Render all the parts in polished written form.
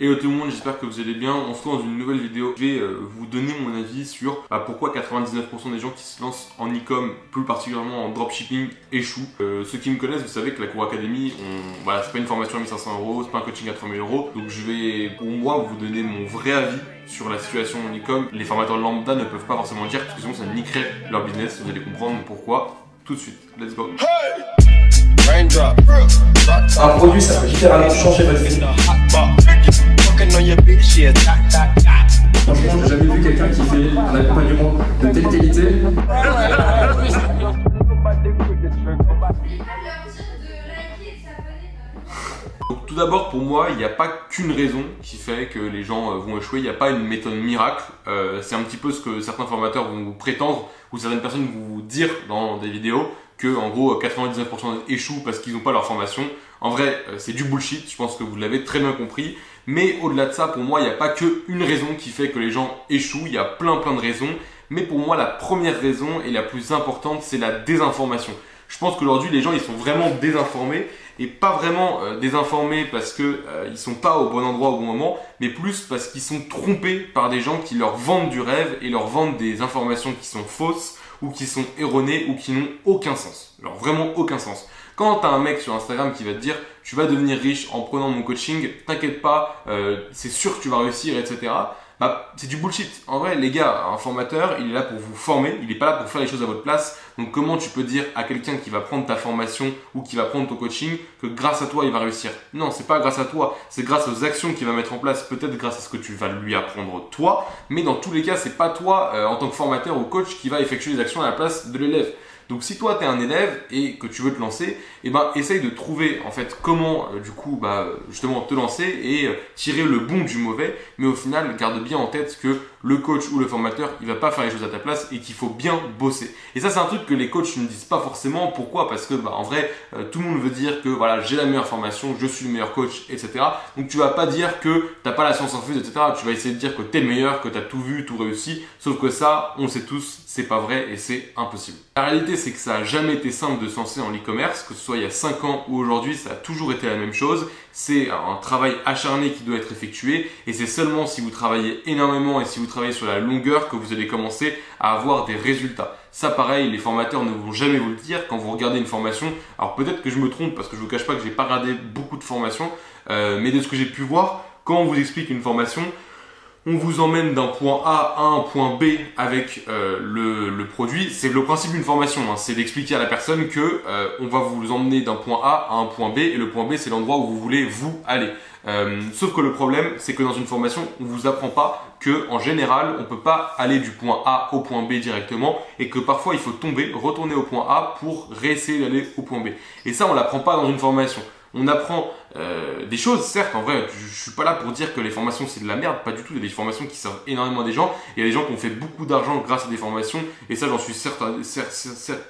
Hello tout le monde, j'espère que vous allez bien. On se retrouve dans une nouvelle vidéo. Je vais vous donner mon avis sur pourquoi 99% des gens qui se lancent en e-com, plus particulièrement en dropshipping, échouent. Ceux qui me connaissent, vous savez que la Cours Academy, voilà, c'est pas une formation à 1500 €, c'est pas un coaching à 3000 €. Donc je vais, pour moi, vous donner mon vrai avis sur la situation en e-com. Les formateurs lambda ne peuvent pas forcément dire, parce que sinon ça niquerait leur business. Vous allez comprendre pourquoi tout de suite. Let's go. Un produit, ça peut littéralement changer votre vie. Franchement, j'ai jamais vu quelqu'un qui fait un accompagnement de telle qualité. Donc, tout d'abord, pour moi, il n'y a pas qu'une raison qui fait que les gens vont échouer. Il n'y a pas une méthode miracle. C'est un petit peu ce que certains formateurs vont vous prétendre ou certaines personnes vont vous dire dans des vidéos que, en gros, 99% échouent parce qu'ils n'ont pas leur formation. En vrai, c'est du bullshit. Je pense que vous l'avez très bien compris. Mais au-delà de ça, pour moi, il n'y a pas qu'une raison qui fait que les gens échouent. Il y a plein de raisons. Mais pour moi, la première raison et la plus importante, c'est la désinformation. Je pense qu'aujourd'hui, les gens, ils sont vraiment désinformés. Et pas vraiment désinformés parce que ils sont pas au bon endroit au bon moment, mais plus parce qu'ils sont trompés par des gens qui leur vendent du rêve et leur vendent des informations qui sont fausses ou qui sont erronées ou qui n'ont aucun sens. Alors vraiment aucun sens. Quand tu as un mec sur Instagram qui va te dire « tu vas devenir riche en prenant mon coaching, t'inquiète pas, c'est sûr que tu vas réussir, etc. » Bah, c'est du bullshit. En vrai, les gars, un formateur, il est là pour vous former, il n'est pas là pour faire les choses à votre place. Donc comment tu peux dire à quelqu'un qui va prendre ta formation ou qui va prendre ton coaching que grâce à toi, il va réussir? Non, c'est pas grâce à toi, c'est grâce aux actions qu'il va mettre en place, peut-être grâce à ce que tu vas lui apprendre toi, mais dans tous les cas, c'est pas toi, en tant que formateur ou coach, qui va effectuer les actions à la place de l'élève. Donc si toi tu es un élève et que tu veux te lancer, eh ben essaye de trouver en fait comment justement te lancer et tirer le bon du mauvais, mais au final garde bien en tête que le coach ou le formateur, il va pas faire les choses à ta place et qu'il faut bien bosser. Et ça c'est un truc que les coachs ne disent pas forcément. Pourquoi? Parce que en vrai tout le monde veut dire que voilà, j'ai la meilleure formation, je suis le meilleur coach, etc. Donc tu vas pas dire que t'as pas la science infuse, etc. Tu vas essayer de dire que t'es le meilleur, que t'as tout vu, tout réussi. Sauf que ça, on le sait tous, c'est pas vrai et c'est impossible. La réalité c'est que ça a jamais été simple de se lancer en e-commerce, que ce soit il y a 5 ans ou aujourd'hui, ça a toujours été la même chose. C'est un travail acharné qui doit être effectué et c'est seulement si vous travaillez énormément et si vous travaillez sur la longueur que vous allez commencer à avoir des résultats. Ça pareil, les formateurs ne vont jamais vous le dire quand vous regardez une formation. Alors peut-être que je me trompe parce que je vous cache pas que j'ai pas regardé beaucoup de formations, mais de ce que j'ai pu voir, quand on vous explique une formation, on vous emmène d'un point A à un point B avec le produit. C'est le principe d'une formation, hein. C'est d'expliquer à la personne que on va vous emmener d'un point A à un point B et le point B c'est l'endroit où vous voulez vous aller. Sauf que le problème c'est que dans une formation on vous apprend pas que en général on peut pas aller du point A au point B directement et que parfois il faut tomber, retourner au point A pour réessayer d'aller au point B. Et ça on l'apprend pas dans une formation. On apprend des choses, certes, en vrai, je suis pas là pour dire que les formations c'est de la merde, pas du tout. Il y a des formations qui servent énormément à des gens. Il y a des gens qui ont fait beaucoup d'argent grâce à des formations, et ça j'en suis certes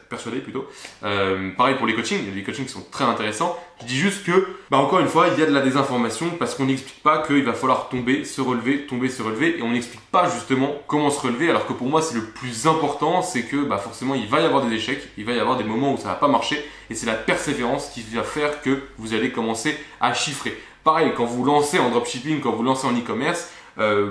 persuadé plutôt. Pareil pour les coachings, il y a des coachings qui sont très intéressants. Je dis juste que, encore une fois, il y a de la désinformation parce qu'on n'explique pas qu'il va falloir tomber, se relever, et on n'explique pas justement comment se relever. Alors que pour moi c'est le plus important, c'est que forcément il va y avoir des échecs, il va y avoir des moments où ça va pas marcher, et c'est la persévérance qui va faire que vous allez commencer à chiffrer. Pareil, quand vous lancez en dropshipping, quand vous lancez en e-commerce,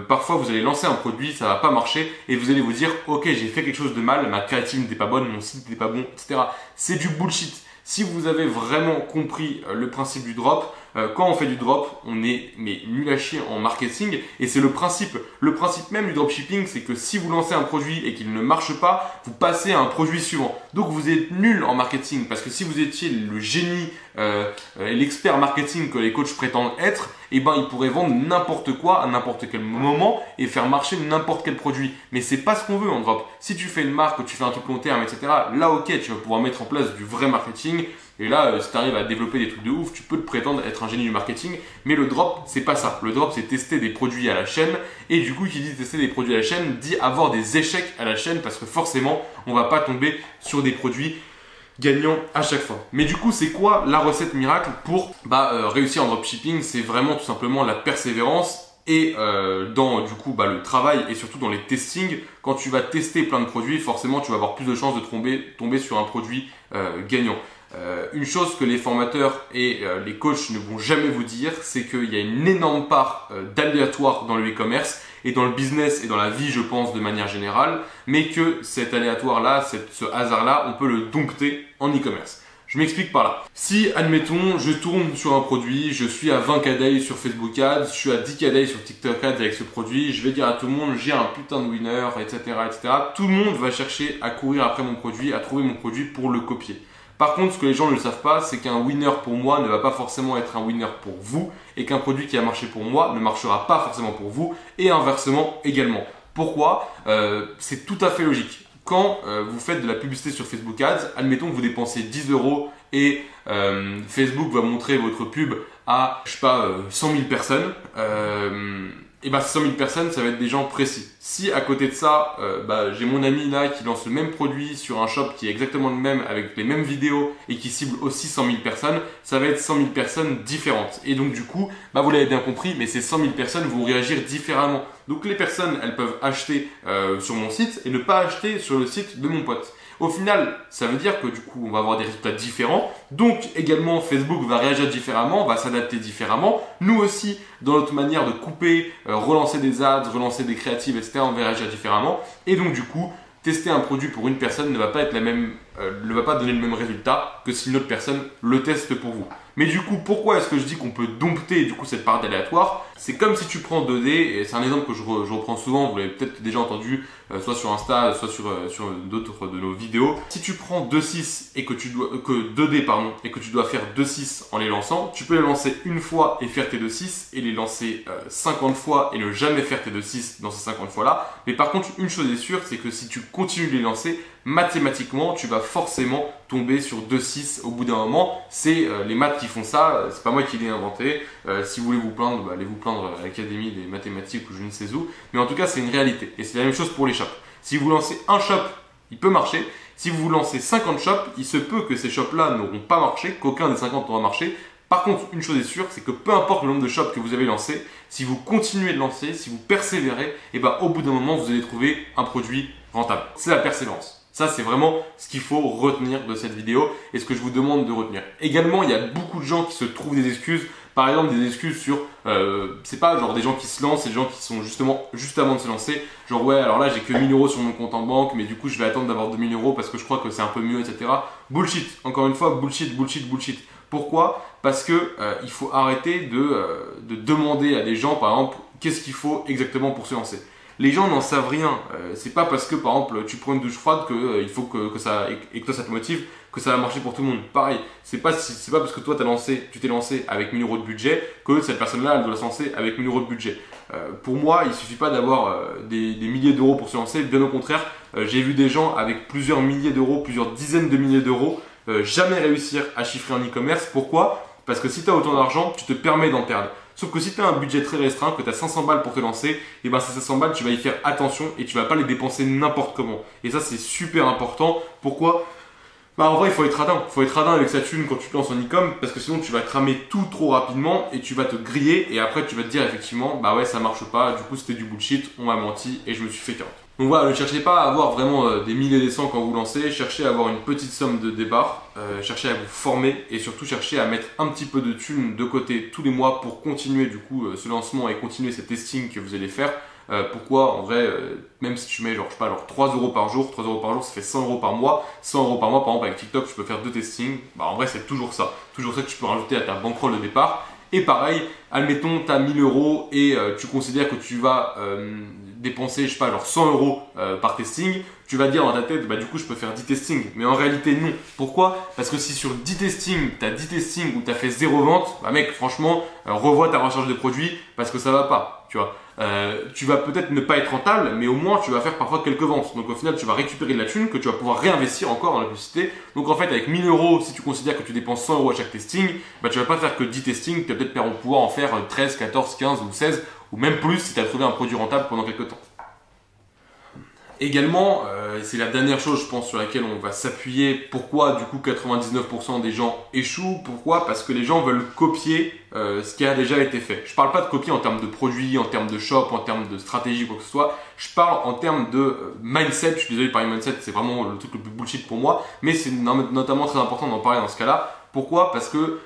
parfois vous allez lancer un produit, ça va pas marcher et vous allez vous dire ok, j'ai fait quelque chose de mal, ma créative n'était pas bonne, mon site n'était pas bon, etc. C'est du bullshit. Si vous avez vraiment compris le principe du drop, quand on fait du drop, on est nul à chier en marketing et c'est le principe. Le principe même du dropshipping, c'est que si vous lancez un produit et qu'il ne marche pas, vous passez à un produit suivant. Donc vous êtes nul en marketing parce que si vous étiez le génie et l'expert marketing que les coachs prétendent être, ils pourraient vendre n'importe quoi à n'importe quel moment et faire marcher n'importe quel produit. Mais c'est pas ce qu'on veut en drop. Si tu fais une marque, tu fais un truc long terme, etc., là ok, tu vas pouvoir mettre en place du vrai marketing. Et là, si tu arrives à développer des trucs de ouf, tu peux te prétendre être un génie du marketing. Mais le drop, c'est pas ça. Le drop, c'est tester des produits à la chaîne. Et du coup, qui dit tester des produits à la chaîne, dit avoir des échecs à la chaîne parce que forcément, on va pas tomber sur des produits gagnants à chaque fois. Mais du coup, c'est quoi la recette miracle pour réussir en dropshipping? C'est vraiment tout simplement la persévérance. Et dans du coup le travail et surtout dans les testings, quand tu vas tester plein de produits, forcément tu vas avoir plus de chances de tomber sur un produit gagnant. Une chose que les formateurs et les coachs ne vont jamais vous dire, c'est qu'il y a une énorme part d'aléatoire dans le e-commerce et dans le business et dans la vie, je pense, de manière générale, mais que cet aléatoire-là, ce hasard-là, on peut le dompter en e-commerce. Je m'explique par là. Si, admettons, je tourne sur un produit, je suis à 20 KD sur Facebook Ads, je suis à 10 KD sur TikTok Ads avec ce produit, je vais dire à tout le monde, j'ai un putain de winner, etc., etc. Tout le monde va chercher à courir après mon produit, à trouver mon produit pour le copier. Par contre, ce que les gens ne le savent pas, c'est qu'un winner pour moi ne va pas forcément être un winner pour vous et qu'un produit qui a marché pour moi ne marchera pas forcément pour vous et inversement également. Pourquoi? C'est tout à fait logique. Quand vous faites de la publicité sur Facebook Ads, admettons que vous dépensez 10 € et Facebook va montrer votre pub à, je sais pas, 100 000 personnes, et bah ces 100 000 personnes, ça va être des gens précis. Si à côté de ça, j'ai mon ami là qui lance le même produit sur un shop qui est exactement le même, avec les mêmes vidéos et qui cible aussi 100 000 personnes, ça va être 100 000 personnes différentes. Et donc du coup, vous l'avez bien compris, mais ces 100 000 personnes vont réagir différemment. Donc les personnes, elles peuvent acheter sur mon site et ne pas acheter sur le site de mon pote. Au final, ça veut dire que du coup, on va avoir des résultats différents. Donc également, Facebook va réagir différemment, va s'adapter différemment. Nous aussi, dans notre manière de couper, relancer des ads, relancer des créatives, etc., on va réagir différemment. Et donc du coup, tester un produit pour une personne ne va pas être ne va pas donner le même résultat que si une autre personne le teste pour vous. Mais du coup, pourquoi est-ce que je dis qu'on peut dompter du coup cette part d'aléatoire? C'est comme si tu prends 2D, et c'est un exemple que je reprends souvent, vous l'avez peut-être déjà entendu, soit sur Insta, soit sur d'autres de nos vidéos. Si tu prends 2.6 et que 2D pardon, et que tu dois faire 2.6 en les lançant, tu peux les lancer une fois et faire tes 2.6 et les lancer 50 fois et ne jamais faire tes 2.6 dans ces 50 fois là. Mais par contre, une chose est sûre, c'est que si tu continues de les lancer, mathématiquement, tu vas forcément tomber sur 2.6 au bout d'un moment. C'est les maths qui font ça, c'est pas moi qui l'ai inventé. Si vous voulez vous plaindre, allez vous plaindre à l'Académie des mathématiques ou je ne sais où. Mais en tout cas, c'est une réalité. Et c'est la même chose pour les shops. Si vous lancez un shop, il peut marcher. Si vous lancez 50 shops, il se peut que ces shops-là n'auront pas marché, qu'aucun des 50 n'aura marché. Par contre, une chose est sûre, c'est que peu importe le nombre de shops que vous avez lancés, si vous continuez de lancer, si vous persévérez, et au bout d'un moment, vous allez trouver un produit rentable. C'est la persévérance. Ça, c'est vraiment ce qu'il faut retenir de cette vidéo et ce que je vous demande de retenir. Également, il y a beaucoup de gens qui se trouvent des excuses. Par exemple, des excuses sur, c'est pas genre des gens qui se lancent, c'est des gens qui sont justement juste avant de se lancer. Genre, ouais, alors là, j'ai que 1000 € sur mon compte en banque, mais du coup, je vais attendre d'avoir 2000 € parce que je crois que c'est un peu mieux, etc. Bullshit. Encore une fois, bullshit, bullshit, bullshit. Pourquoi? Parce que il faut arrêter de demander à des gens, par exemple, qu'est-ce qu'il faut exactement pour se lancer. Les gens n'en savent rien. C'est pas parce que par exemple tu prends une douche froide que il faut que ça et que toi ça te motive que ça va marcher pour tout le monde. Pareil, c'est pas parce que toi tu t'es lancé avec 1000 € de budget que cette personne-là elle doit se lancer avec 1000 € de budget. Pour moi, il suffit pas d'avoir des milliers d'euros pour se lancer. Bien au contraire, j'ai vu des gens avec plusieurs milliers d'euros, plusieurs dizaines de milliers d'euros jamais réussir à chiffrer un e-commerce. Pourquoi? Parce que si tu as autant d'argent, tu te permets d'en perdre. Sauf que si tu as un budget très restreint, que tu as 500 balles pour te lancer, et ces 500 balles, tu vas y faire attention et tu vas pas les dépenser n'importe comment. Et ça, c'est super important. Pourquoi? En vrai, il faut être radin. Il faut être radin avec sa thune quand tu te lances en e-com parce que sinon, tu vas cramer tout trop rapidement et tu vas te griller et après, tu vas te dire effectivement, ouais, ça marche pas. Du coup, c'était du bullshit, on m'a menti et je me suis fait carotte. Donc voilà, ne cherchez pas à avoir vraiment des milliers et des cents quand vous lancez, cherchez à avoir une petite somme de départ, cherchez à vous former et surtout cherchez à mettre un petit peu de thunes de côté tous les mois pour continuer du coup ce lancement et continuer ces testings que vous allez faire. Pourquoi en vrai, même si tu mets genre 3 € par jour, 3 € par jour ça fait 100 € par mois, 100 € par mois par exemple avec TikTok tu peux faire 2 testings, en vrai c'est toujours ça que tu peux rajouter à ta bankroll de départ. Et pareil, admettons tu as 1000 € et tu considères que tu vas dépenser 100 € par testing, tu vas dire dans ta tête du coup je peux faire 10 testings, mais en réalité non. Pourquoi? Parce que si sur 10 testings, tu as 10 testings où tu as fait 0 vente, mec franchement revois ta recherche de produits parce que ça va pas, tu vois. Tu vas peut-être ne pas être rentable, mais au moins tu vas faire parfois quelques ventes. Donc au final, tu vas récupérer de la thune que tu vas pouvoir réinvestir encore dans la publicité. Donc en fait, avec 1000 €, si tu considères que tu dépenses 100 € à chaque testing, tu vas pas faire que 10 testings, tu vas peut-être pouvoir en faire 13, 14, 15 ou 16 ou même plus si tu as trouvé un produit rentable pendant quelques temps. Également, c'est la dernière chose, je pense, sur laquelle on va s'appuyer. Pourquoi, du coup, 99% des gens échouent? Pourquoi? Parce que les gens veulent copier ce qui a déjà été fait. Je parle pas de copier en termes de produits, en termes de shop, en termes de stratégie, quoi que ce soit. Je parle en termes de mindset. Je suis désolé de parler de mindset, c'est vraiment le truc le plus bullshit pour moi. Mais c'est notamment très important d'en parler dans ce cas-là. Pourquoi? Parce que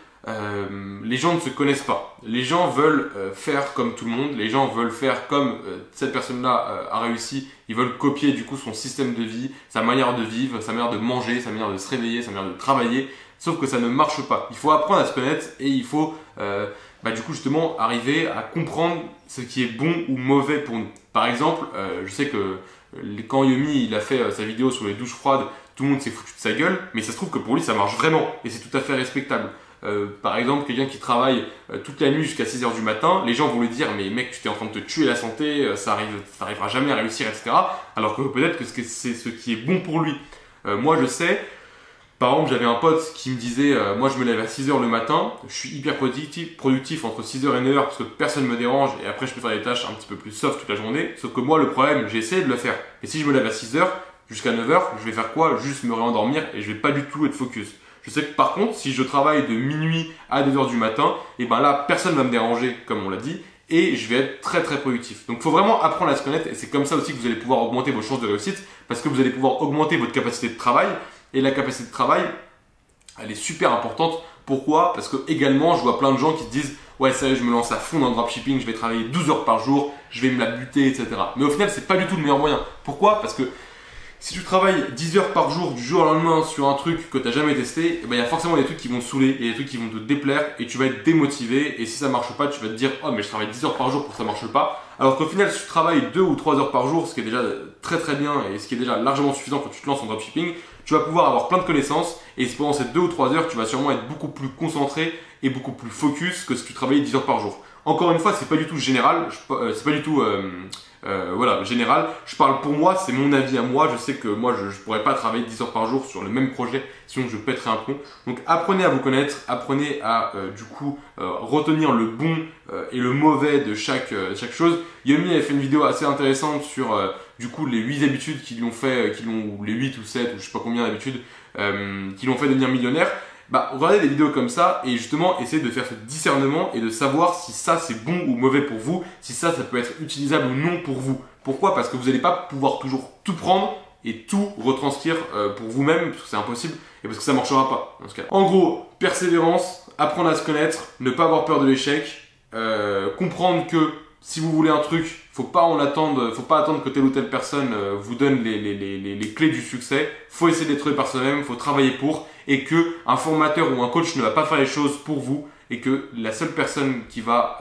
les gens ne se connaissent pas. Les gens veulent faire comme tout le monde. Les gens veulent faire comme cette personne-là a réussi. Ils veulent copier du coup son système de vie, sa manière de vivre, sa manière de manger, sa manière de se réveiller, sa manière de travailler. Sauf que ça ne marche pas. Il faut apprendre à se connaître et il faut du coup justement arriver à comprendre ce qui est bon ou mauvais pour nous. Par exemple, je sais que quand Yomi il a fait sa vidéo sur les douches froides, tout le monde s'est foutu de sa gueule, mais ça se trouve que pour lui ça marche vraiment et c'est tout à fait respectable. Par exemple, quelqu'un qui travaille toute la nuit jusqu'à 6h du matin, les gens vont lui dire mais mec, tu t'es en train de te tuer la santé, ça arrivera jamais à réussir, etc. Alors que peut-être que c'est ce qui est bon pour lui. Moi je sais, par exemple, j'avais un pote qui me disait moi je me lève à 6h le matin, je suis hyper productif entre 6h et 9h parce que personne me dérange et après je peux faire des tâches un petit peu plus soft toute la journée. Sauf que moi le problème, j'ai essayé de le faire. Et si je me lève à 6h jusqu'à 9h, je vais faire quoi? Juste me réendormir et je vais pas du tout être focus. Je sais que par contre, si je travaille de minuit à 2h du matin, et ben là, personne va me déranger, comme on l'a dit, et je vais être très très productif. Donc il faut vraiment apprendre à se connaître, et c'est comme ça aussi que vous allez pouvoir augmenter vos chances de réussite, parce que vous allez pouvoir augmenter votre capacité de travail, et la capacité de travail, elle est super importante. Pourquoi? Parce que également, je vois plein de gens qui se disent « Ouais, sérieux, je me lance à fond dans le dropshipping, je vais travailler 12 heures par jour, je vais me la buter, etc. » Mais au final, c'est pas du tout le meilleur moyen. Pourquoi? Parce que si tu travailles 10 heures par jour du jour au lendemain sur un truc que tu n'as jamais testé, il y a forcément des trucs qui vont te saouler et des trucs qui vont te déplaire et tu vas être démotivé et si ça marche pas, tu vas te dire « Oh mais je travaille 10 heures par jour pour que ça marche pas ». Alors qu'au final, si tu travailles 2 ou 3 heures par jour, ce qui est déjà très très bien et ce qui est déjà largement suffisant quand tu te lances en dropshipping, tu vas pouvoir avoir plein de connaisses et pendant ces 2 ou 3 heures, tu vas sûrement être beaucoup plus concentré et beaucoup plus focus que si tu travaillais 10 heures par jour. Encore une fois, c'est pas du tout général, c'est pas du tout général. Je parle pour moi, c'est mon avis à moi. Je sais que moi, je pourrais pas travailler 10 heures par jour sur le même projet, sinon je pèterais un plomb. Donc apprenez à vous connaître, apprenez à retenir le bon et le mauvais de chaque chose. Yomi avait fait une vidéo assez intéressante sur les 8 habitudes qui l'ont fait, ou les 8 ou 7 ou je sais pas combien d'habitudes qui l'ont fait devenir millionnaire. Regardez des vidéos comme ça et justement essayez de faire ce discernement et de savoir si ça c'est bon ou mauvais pour vous, si ça peut être utilisable ou non pour vous. Pourquoi? Parce que vous n'allez pas pouvoir toujours tout prendre et tout retranscrire pour vous-même, parce que c'est impossible et parce que ça ne marchera pas dans ce cas. En gros, persévérance, apprendre à se connaître, ne pas avoir peur de l'échec, comprendre que si vous voulez un truc, faut pas attendre que telle ou telle personne vous donne les clés du succès. Faut essayer d'être trouvé par soi-même, faut travailler pour, et que un formateur ou un coach ne va pas faire les choses pour vous, et que la seule personne qui va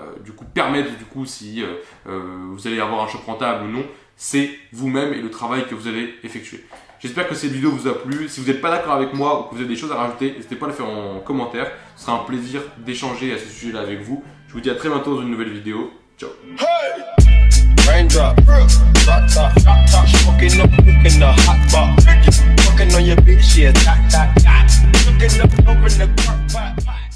permettre si vous allez avoir un shop rentable ou non, c'est vous-même et le travail que vous allez effectuer. J'espère que cette vidéo vous a plu. Si vous n'êtes pas d'accord avec moi ou que vous avez des choses à rajouter, n'hésitez pas à le faire en commentaire. Ce sera un plaisir d'échanger à ce sujet-là avec vous. Je vous dis à très bientôt dans une nouvelle vidéo. Ciao. Hey! Raindrop, drop top, fucking up in the hot box, fucking on your bitch, yeah, looking up in the crock pot.